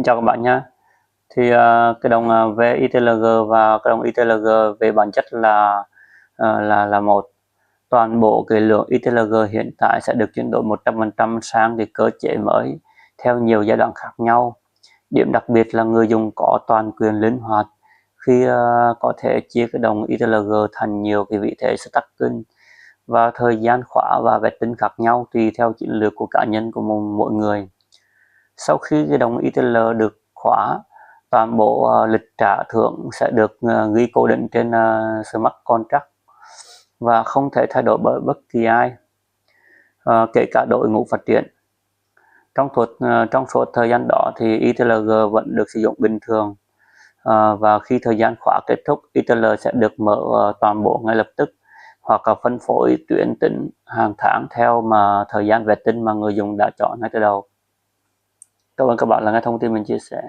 Xin chào các bạn nhé. Cái đồng VXLG và cái đồng XLG về bản chất là một. Toàn bộ cái lượng XLG hiện tại sẽ được chuyển đổi 100% sang cái cơ chế mới theo nhiều giai đoạn khác nhau. Điểm đặc biệt là người dùng có toàn quyền linh hoạt khi có thể chia cái đồng XLG thành nhiều cái vị thế stacking và thời gian khóa và vệ tinh khác nhau tùy theo chiến lược của cá nhân của mỗi người. Sau khi cái đồng ETL được khóa, toàn bộ lịch trả thưởng sẽ được ghi cố định trên smart contract và không thể thay đổi bởi bất kỳ ai, kể cả đội ngũ phát triển. Trong suốt thời gian đó thì ETLG vẫn được sử dụng bình thường, và khi thời gian khóa kết thúc, ETL sẽ được mở toàn bộ ngay lập tức hoặc là phân phối tuyến tính hàng tháng theo mà thời gian vệ tinh mà người dùng đã chọn ngay từ đầu. Cảm ơn các bạn là nghe thông tin mình chia sẻ.